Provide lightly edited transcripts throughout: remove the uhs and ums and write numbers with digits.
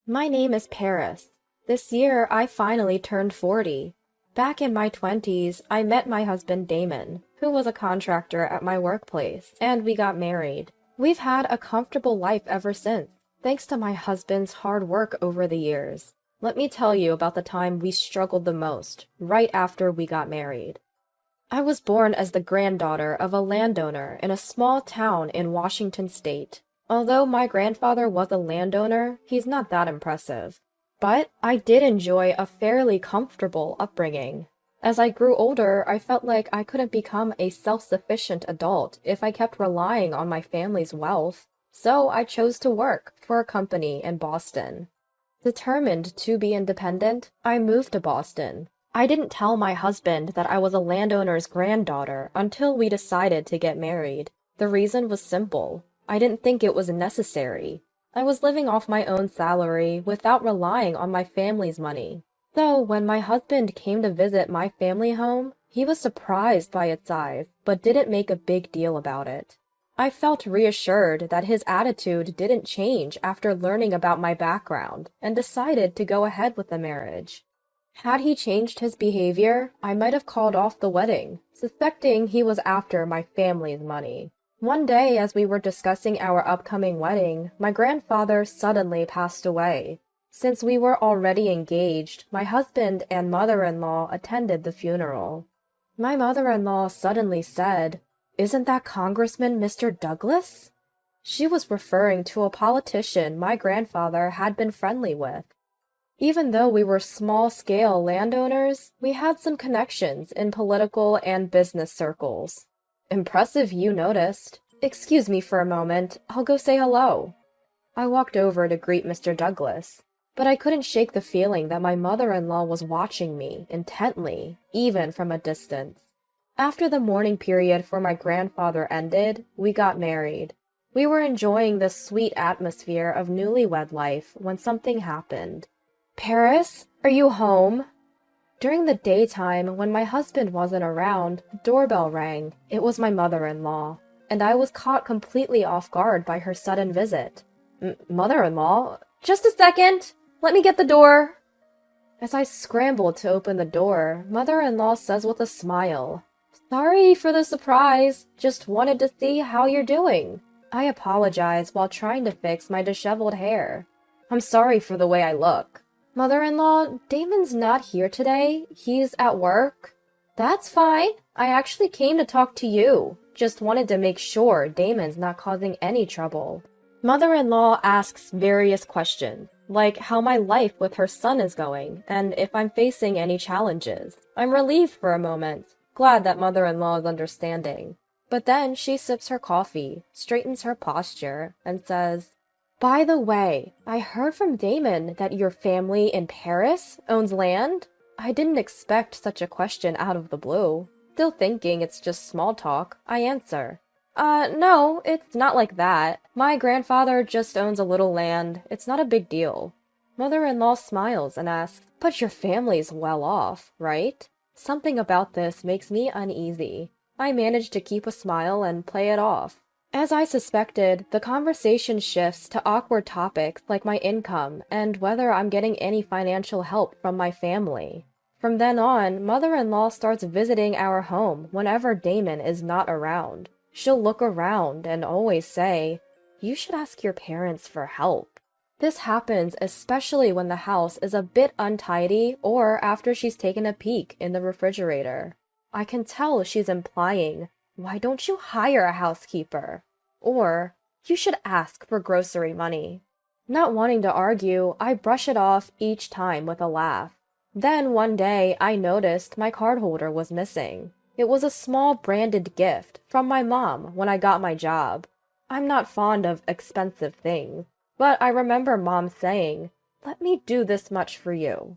My name is Paris. This year, I finally turned 40. Back in my 20s, I met my husband Damon, who was a contractor at my workplace, and we got married. We've had a comfortable life ever since, thanks to my husband's hard work over the years. Let me tell you about the time we struggled the most, right after we got married. I was born as the granddaughter of a landowner in a small town in Washington state. Although my grandfather was a landowner, he's not that impressive. But I did enjoy a fairly comfortable upbringing. As I grew older, I felt like I couldn't become a self-sufficient adult if I kept relying on my family's wealth. So I chose to work for a company in Boston. Determined to be independent, I moved to Boston. I didn't tell my husband that I was a landowner's granddaughter until we decided to get married. The reason was simple. I didn't think it was necessary. I was living off my own salary without relying on my family's money. So when my husband came to visit my family home, he was surprised by its size, but didn't make a big deal about it. I felt reassured that his attitude didn't change after learning about my background, and decided to go ahead with the marriage. Had he changed his behavior, I might have called off the wedding, suspecting he was after my family's money. One day, as we were discussing our upcoming wedding, my grandfather suddenly passed away. Since we were already engaged, my husband and mother-in-law attended the funeral. My mother-in-law suddenly said, "Isn't that Congressman Mr. Douglas?" She was referring to a politician my grandfather had been friendly with. Even though we were small-scale landowners, we had some connections in political and business circles. Impressive you noticed. Excuse me for a moment, I'll go say hello. I walked over to greet Mr. Douglas, but I couldn't shake the feeling that my mother-in-law was watching me intently, even from a distance. After the mourning period for my grandfather ended, we got married. We were enjoying the sweet atmosphere of newlywed life when something happened. "Paris, are you home?" During the daytime, when my husband wasn't around, the doorbell rang. It was my mother-in-law, and I was caught completely off guard by her sudden visit. Mother-in-law? Just a second! Let me get the door! As I scrambled to open the door, mother-in-law says with a smile, "Sorry for the surprise. Just wanted to see how you're doing." I apologize while trying to fix my disheveled hair. "I'm sorry for the way I look." "Mother-in-law, Damon's not here today. He's at work." "That's fine. I actually came to talk to you. Just wanted to make sure Damon's not causing any trouble." Mother-in-law asks various questions, like how my life with her son is going, and if I'm facing any challenges. I'm relieved for a moment, glad that mother-in-law is understanding. But then she sips her coffee, straightens her posture, and says, "By the way, I heard from Damon that your family in Paris owns land?" I didn't expect such a question out of the blue. Still thinking it's just small talk, I answer, No, it's not like that. My grandfather just owns a little land. It's not a big deal." Mother-in-law smiles and asks, "But your family's well off, right?" Something about this makes me uneasy. I manage to keep a smile and play it off. As I suspected, the conversation shifts to awkward topics like my income and whether I'm getting any financial help from my family. From then on, mother-in-law starts visiting our home whenever Damon is not around. She'll look around and always say, "You should ask your parents for help." This happens especially when the house is a bit untidy or after she's taken a peek in the refrigerator. I can tell she's implying, "Why don't you hire a housekeeper?" Or, "You should ask for grocery money." Not wanting to argue, I brush it off each time with a laugh. Then one day, I noticed my card holder was missing. It was a small branded gift from my mom when I got my job. I'm not fond of expensive things, but I remember Mom saying, "Let me do this much for you."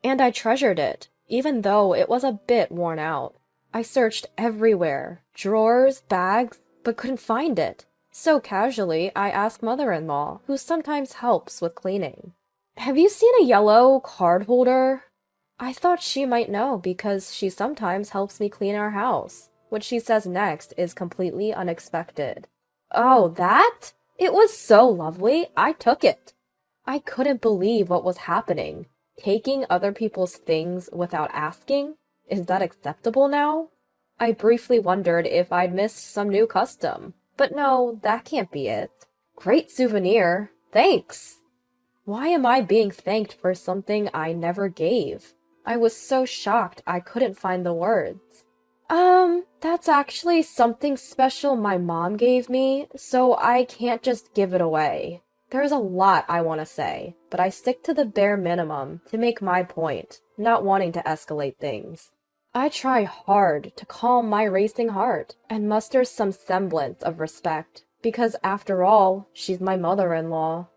And I treasured it, even though it was a bit worn out. I searched everywhere, drawers, bags, but couldn't find it. So casually, I asked mother-in-law, who sometimes helps with cleaning, "Have you seen a yellow card holder?" I thought she might know because she sometimes helps me clean our house. What she says next is completely unexpected. "Oh, that? It was so lovely, I took it." I couldn't believe what was happening. Taking other people's things without asking? Is that acceptable now? I briefly wondered if I'd missed some new custom. But no, that can't be it. Great souvenir. Thanks. Why am I being thanked for something I never gave? I was so shocked I couldn't find the words. That's actually something special my mom gave me, so I can't just give it away. There's a lot I want to say, but I stick to the bare minimum to make my point, not wanting to escalate things. I try hard to calm my racing heart and muster some semblance of respect, because after all, she's my mother-in-law.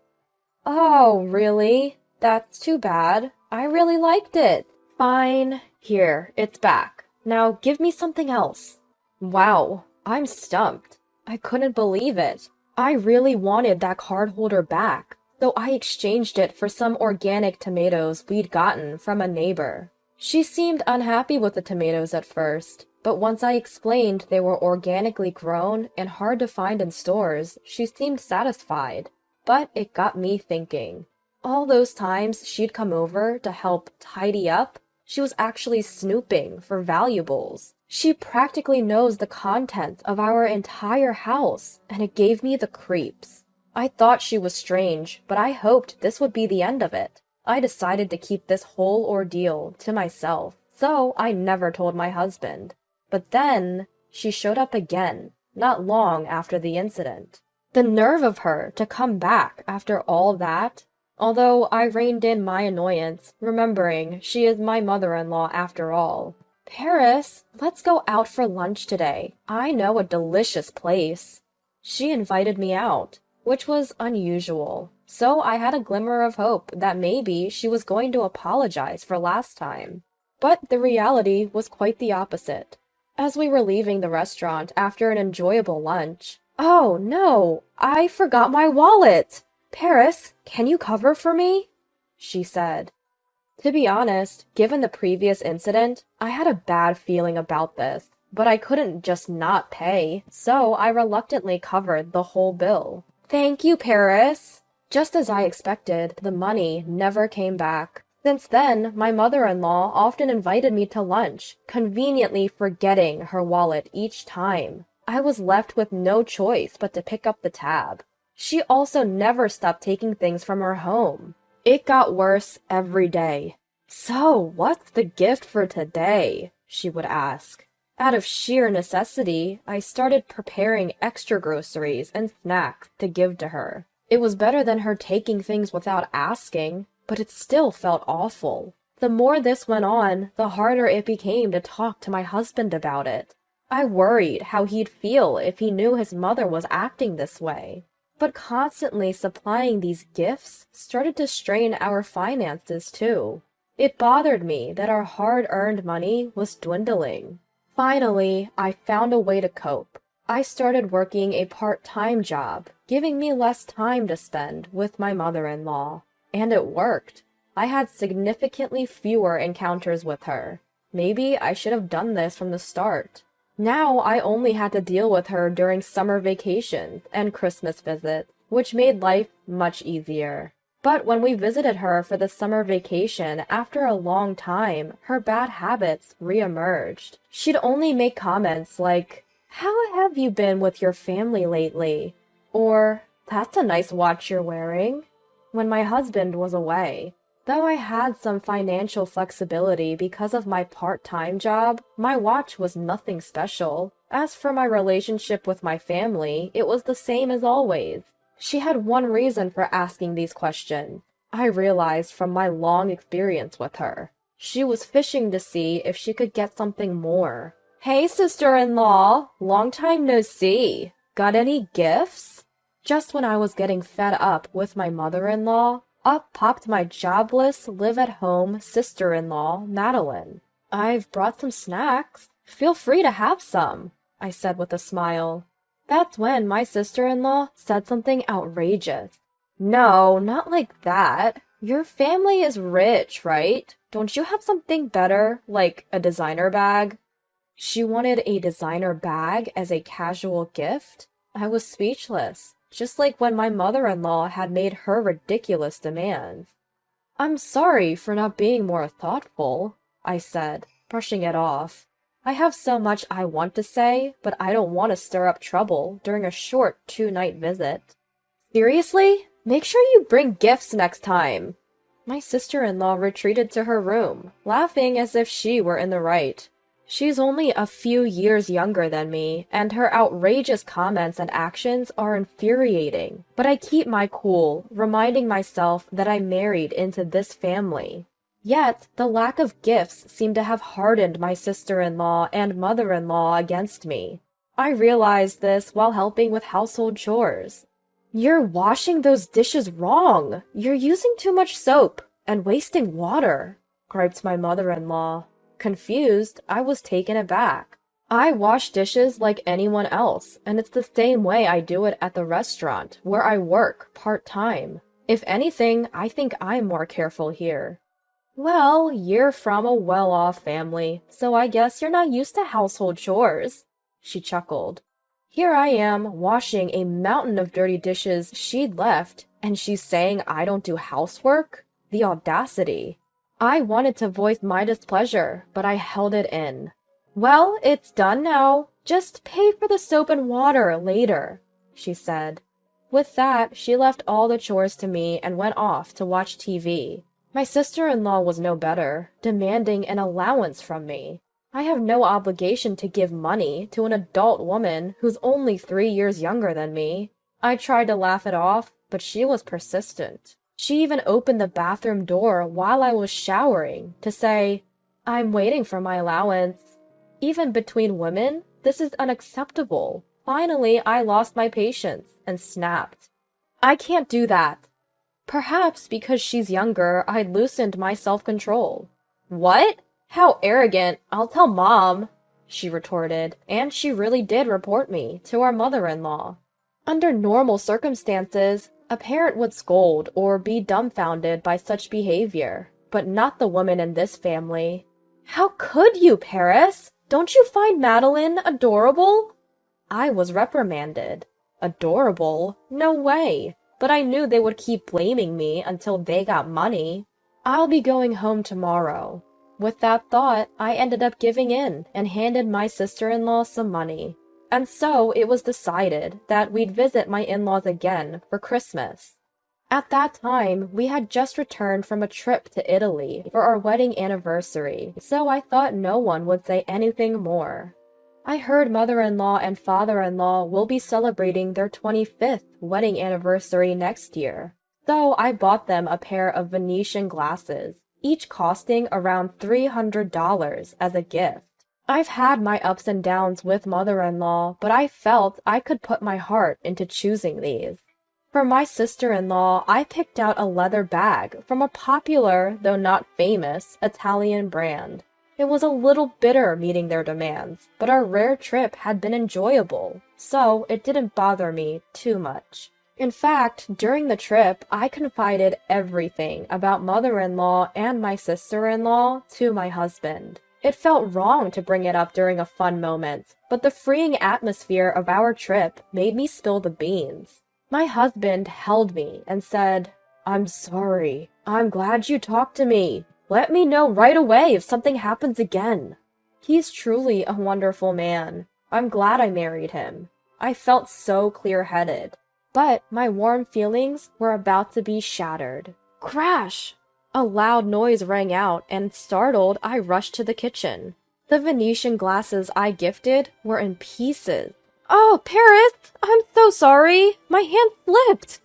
Oh, really? That's too bad. I really liked it. Fine. Here, it's back. Now give me something else. Wow, I'm stumped. I couldn't believe it. I really wanted that card holder back, so I exchanged it for some organic tomatoes we'd gotten from a neighbor. She seemed unhappy with the tomatoes at first, but once I explained they were organically grown and hard to find in stores, she seemed satisfied. But it got me thinking. All those times she'd come over to help tidy up, she was actually snooping for valuables. She practically knows the contents of our entire house, and it gave me the creeps. I thought she was strange, but I hoped this would be the end of it. I decided to keep this whole ordeal to myself, so I never told my husband. But then, she showed up again, not long after the incident. The nerve of her to come back after all that. Although I reined in my annoyance, remembering she is my mother-in-law after all. Paris, let's go out for lunch today. I know a delicious place. She invited me out, which was unusual, so I had a glimmer of hope that maybe she was going to apologize for last time. But the reality was quite the opposite. As we were leaving the restaurant after an enjoyable lunch, "Oh no, I forgot my wallet! Paris, can you cover for me?" she said. To be honest, given the previous incident, I had a bad feeling about this, but I couldn't just not pay, so I reluctantly covered the whole bill. "Thank you, Paris." Just as I expected, the money never came back. Since then, my mother-in-law often invited me to lunch, conveniently forgetting her wallet each time. I was left with no choice but to pick up the tab. She also never stopped taking things from her home. It got worse every day. "So, what's the gift for today?" she would ask. Out of sheer necessity, I started preparing extra groceries and snacks to give to her. It was better than her taking things without asking, but it still felt awful. The more this went on, the harder it became to talk to my husband about it. I worried how he'd feel if he knew his mother was acting this way. But constantly supplying these gifts started to strain our finances too. It bothered me that our hard-earned money was dwindling. Finally, I found a way to cope. I started working a part-time job, giving me less time to spend with my mother-in-law. And it worked. I had significantly fewer encounters with her. Maybe I should have done this from the start. Now I only had to deal with her during summer vacations and Christmas visits, which made life much easier. But when we visited her for the summer vacation after a long time, her bad habits re-emerged. She'd only make comments like, "How have you been with your family lately?" Or, "That's a nice watch you're wearing," when my husband was away. Though I had some financial flexibility because of my part-time job, my watch was nothing special. As for my relationship with my family, it was the same as always. She had one reason for asking these questions. I realized from my long experience with her. She was fishing to see if she could get something more. "Hey, sister-in-law! Long time no see. Got any gifts?" Just when I was getting fed up with my mother-in-law, up popped my jobless, live-at-home sister-in-law, Madeline. "I've brought some snacks. Feel free to have some," I said with a smile. That's when my sister-in-law said something outrageous. "No, not like that. Your family is rich, right? Don't you have something better, like a designer bag?" She wanted a designer bag as a casual gift? I was speechless. just like when my mother-in-law had made her ridiculous demands. "I'm sorry for not being more thoughtful," I said, brushing it off. I have so much I want to say, but I don't want to stir up trouble during a short 2-night visit. "Seriously? Make sure you bring gifts next time." My sister-in-law retreated to her room, laughing as if she were in the right. She's only a few years younger than me, and her outrageous comments and actions are infuriating. But I keep my cool, reminding myself that I married into this family. Yet, the lack of gifts seemed to have hardened my sister-in-law and mother-in-law against me. I realized this while helping with household chores. "You're washing those dishes wrong. You're using too much soap and wasting water," griped my mother-in-law. Confused, I was taken aback. I wash dishes like anyone else, and it's the same way I do it at the restaurant, where I work part-time. If anything, I think I'm more careful here. "Well, you're from a well-off family, so I guess you're not used to household chores," she chuckled. Here I am, washing a mountain of dirty dishes she'd left, and she's saying I don't do housework? The audacity. I wanted to voice my displeasure, but I held it in. "Well, it's done now. Just pay for the soap and water later," she said. With that, she left all the chores to me and went off to watch TV. My sister-in-law was no better, demanding an allowance from me. I have no obligation to give money to an adult woman who's only 3 years younger than me. I tried to laugh it off, but she was persistent. She even opened the bathroom door while I was showering to say, "I'm waiting for my allowance." Even between women, this is unacceptable. Finally, I lost my patience and snapped. "I can't do that." Perhaps because she's younger, I loosened my self-control. "What? How arrogant. I'll tell Mom," she retorted, and she really did report me to our mother-in-law. Under normal circumstances, a parent would scold or be dumbfounded by such behavior, but not the woman in this family. "How could you, Paris? Don't you find Madeline adorable?" I was reprimanded. Adorable? No way. But I knew they would keep blaming me until they got money. I'll be going home tomorrow. With that thought, I ended up giving in and handed my sister-in-law some money. And so it was decided that we'd visit my in-laws again for Christmas. At that time, we had just returned from a trip to Italy for our wedding anniversary, so I thought no one would say anything more. I heard mother-in-law and father-in-law will be celebrating their 25th wedding anniversary next year, so I bought them a pair of Venetian glasses, each costing around $300 as a gift. I've had my ups and downs with mother-in-law, but I felt I could put my heart into choosing these. For my sister-in-law, I picked out a leather bag from a popular, though not famous, Italian brand. It was a little bitter meeting their demands, but our rare trip had been enjoyable, so it didn't bother me too much. In fact, during the trip, I confided everything about mother-in-law and my sister-in-law to my husband. It felt wrong to bring it up during a fun moment, but the freeing atmosphere of our trip made me spill the beans. My husband held me and said, "I'm sorry. I'm glad you talked to me. Let me know right away if something happens again." He's truly a wonderful man. I'm glad I married him. I felt so clear-headed. But my warm feelings were about to be shattered. Crash! A loud noise rang out, and startled, I rushed to the kitchen. The Venetian glasses I gifted were in pieces. "Oh, Paris! I'm so sorry! My hand slipped!"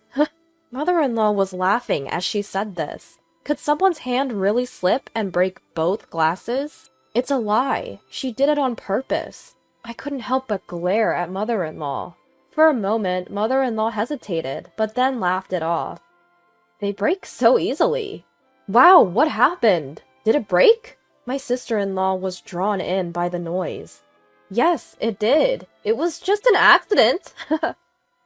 Mother-in-law was laughing as she said this. Could someone's hand really slip and break both glasses? It's a lie. She did it on purpose. I couldn't help but glare at mother-in-law. For a moment, mother-in-law hesitated, but then laughed it off. "They break so easily." "Wow, what happened? Did it break?" My sister-in-law was drawn in by the noise. "Yes, it did. It was just an accident."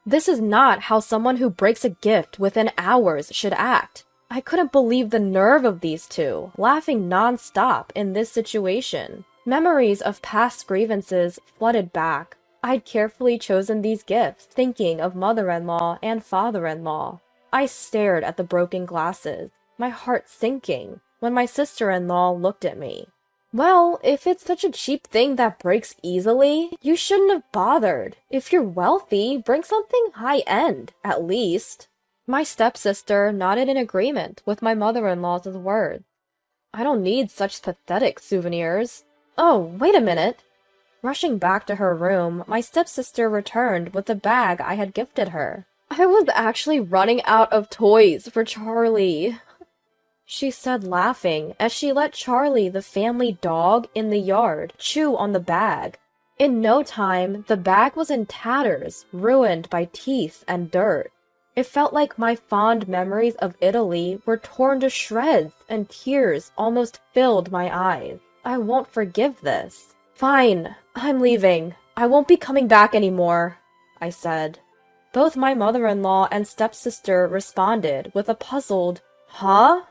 This is not how someone who breaks a gift within hours should act. I couldn't believe the nerve of these two, laughing non-stop in this situation. Memories of past grievances flooded back. I'd carefully chosen these gifts, thinking of mother-in-law and father-in-law. I stared at the broken glasses, my heart sinking, when my sister-in-law looked at me. Well, if it's such a cheap thing that breaks easily, you shouldn't have bothered. If you're wealthy, bring something high-end, at least. My stepsister nodded in agreement with my mother-in-law's words. I don't need such pathetic souvenirs. Oh, wait a minute. Rushing back to her room, my stepsister returned with the bag I had gifted her. I was actually running out of toys for Charlie, she said, laughing as she let Charlie, the family dog in the yard, chew on the bag. In no time, the bag was in tatters, ruined by teeth and dirt. It felt like my fond memories of Italy were torn to shreds, and tears almost filled my eyes. I won't forgive this. Fine, I'm leaving. I won't be coming back anymore, I said. Both my mother-in-law and stepsister responded with a puzzled, "Huh?"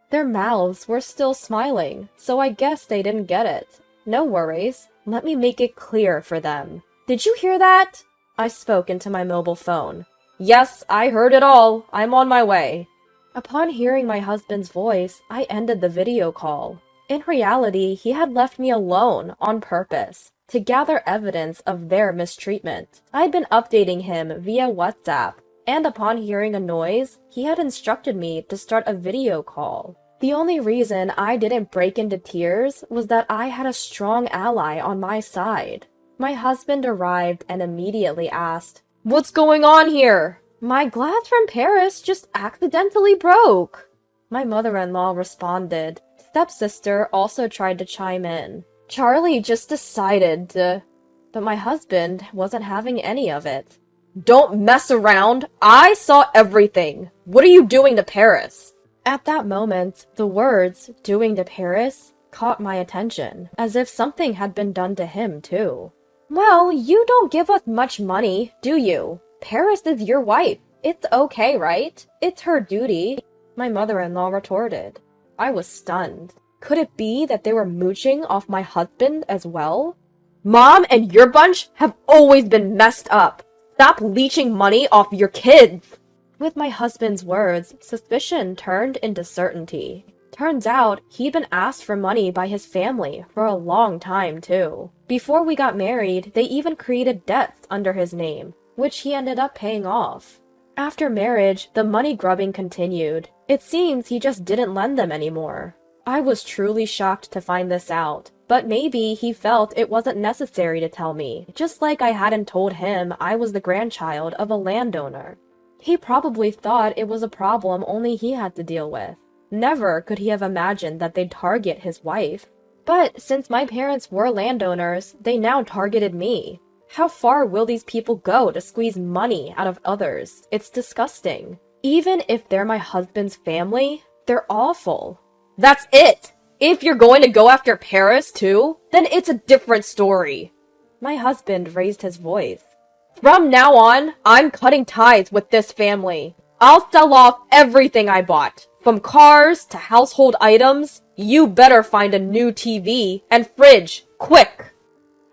Their mouths were still smiling, so I guess they didn't get it. No worries. Let me make it clear for them. Did you hear that? I spoke into my mobile phone. Yes, I heard it all. I'm on my way. Upon hearing my husband's voice, I ended the video call. In reality, he had left me alone on purpose to gather evidence of their mistreatment. I'd been updating him via WhatsApp, and upon hearing a noise, he had instructed me to start a video call. The only reason I didn't break into tears was that I had a strong ally on my side. My husband arrived and immediately asked, "What's going on here?" "My glass from Paris just accidentally broke," my mother-in-law responded. Stepsister also tried to chime in. "Charlie just decided to..." But my husband wasn't having any of it. "Don't mess around! I saw everything! What are you doing to Paris?" At that moment, the words, "doing to Paris," caught my attention, as if something had been done to him, too. "Well, you don't give us much money, do you? Paris is your wife. It's okay, right? It's her duty," my mother-in-law retorted. I was stunned. Could it be that they were mooching off my husband as well? "Mom and your bunch have always been messed up. Stop leeching money off your kids!" With my husband's words, suspicion turned into certainty. Turns out, he'd been asked for money by his family for a long time, too. Before we got married, they even created debts under his name, which he ended up paying off. After marriage, the money grubbing continued. It seems he just didn't lend them anymore. I was truly shocked to find this out, but maybe he felt it wasn't necessary to tell me, just like I hadn't told him I was the grandchild of a landowner. He probably thought it was a problem only he had to deal with. Never could he have imagined that they'd target his wife. But since my parents were landowners, they now targeted me. How far will these people go to squeeze money out of others? It's disgusting. Even if they're my husband's family, they're awful. That's it! If you're going to go after Paris too, then it's a different story. My husband raised his voice. From now on, I'm cutting ties with this family. I'll sell off everything I bought. From cars to household items. You better find a new TV and fridge, quick!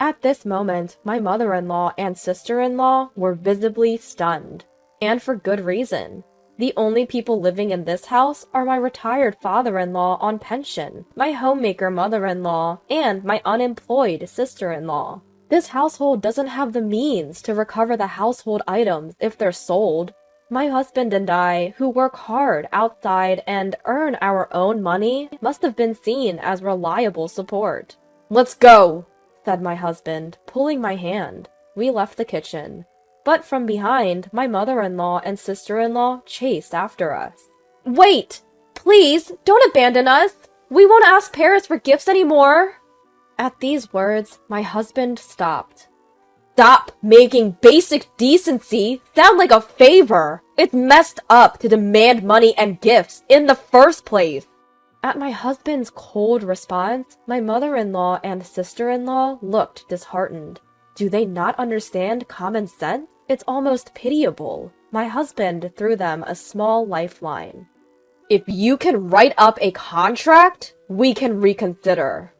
At this moment, my mother-in-law and sister-in-law were visibly stunned. And for good reason. The only people living in this house are my retired father-in-law on pension, my homemaker mother-in-law, and my unemployed sister-in-law. This household doesn't have the means to recover the household items if they're sold. My husband and I, who work hard outside and earn our own money, must have been seen as reliable support. "Let's go," said my husband, pulling my hand. We left the kitchen. But from behind, my mother-in-law and sister-in-law chased after us. "Wait! Please, don't abandon us! We won't ask Paris for gifts anymore!" At these words, my husband stopped. "Stop making basic decency sound like a favor! It's messed up to demand money and gifts in the first place!" At my husband's cold response, my mother-in-law and sister-in-law looked disheartened. Do they not understand common sense? It's almost pitiable. My husband threw them a small lifeline. "If you can write up a contract, we can reconsider."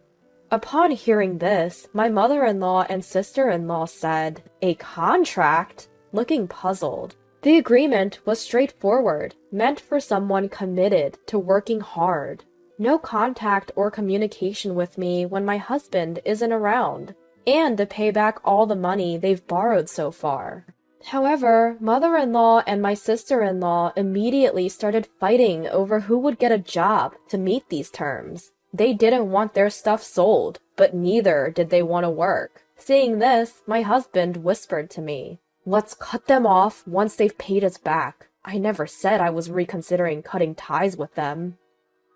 Upon hearing this, my mother-in-law and sister-in-law said, "A contract?" Looking puzzled. The agreement was straightforward, meant for someone committed to working hard. No contact or communication with me when my husband isn't around, and to pay back all the money they've borrowed so far. However, mother-in-law and my sister-in-law immediately started fighting over who would get a job to meet these terms. They didn't want their stuff sold, but neither did they want to work. Seeing this, my husband whispered to me, "Let's cut them off once they've paid us back. I never said I was reconsidering cutting ties with them."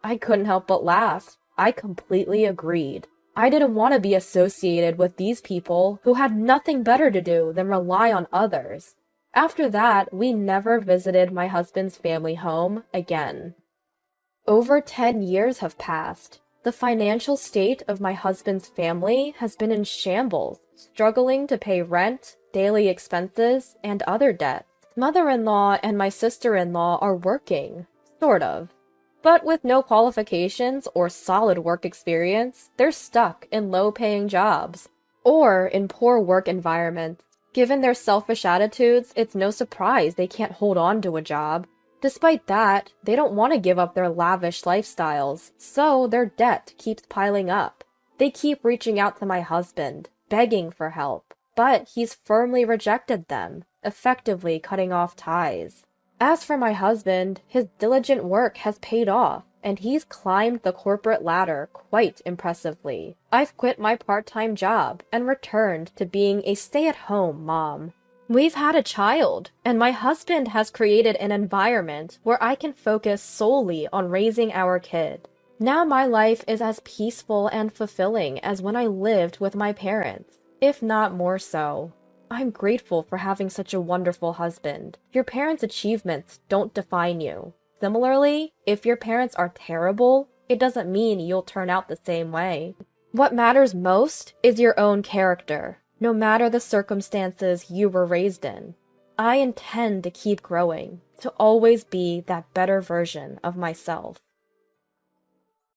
I couldn't help but laugh. I completely agreed. I didn't want to be associated with these people who had nothing better to do than rely on others. After that, we never visited my husband's family home again. Over 10 years have passed. The financial state of my husband's family has been in shambles, struggling to pay rent, daily expenses, and other debts. Mother-in-law and my sister-in-law are working, sort of. But with no qualifications or solid work experience, they're stuck in low-paying jobs or in poor work environments. Given their selfish attitudes, it's no surprise they can't hold on to a job. Despite that, they don't want to give up their lavish lifestyles, so their debt keeps piling up. They keep reaching out to my husband, begging for help, but he's firmly rejected them, effectively cutting off ties. As for my husband, his diligent work has paid off, and he's climbed the corporate ladder quite impressively. I've quit my part-time job and returned to being a stay-at-home mom. We've had a child, and my husband has created an environment where I can focus solely on raising our kid. Now my life is as peaceful and fulfilling as when I lived with my parents, if not more so. I'm grateful for having such a wonderful husband. Your parents' achievements don't define you. Similarly, if your parents are terrible, it doesn't mean you'll turn out the same way. What matters most is your own character, no matter the circumstances you were raised in. I intend to keep growing, to always be that better version of myself.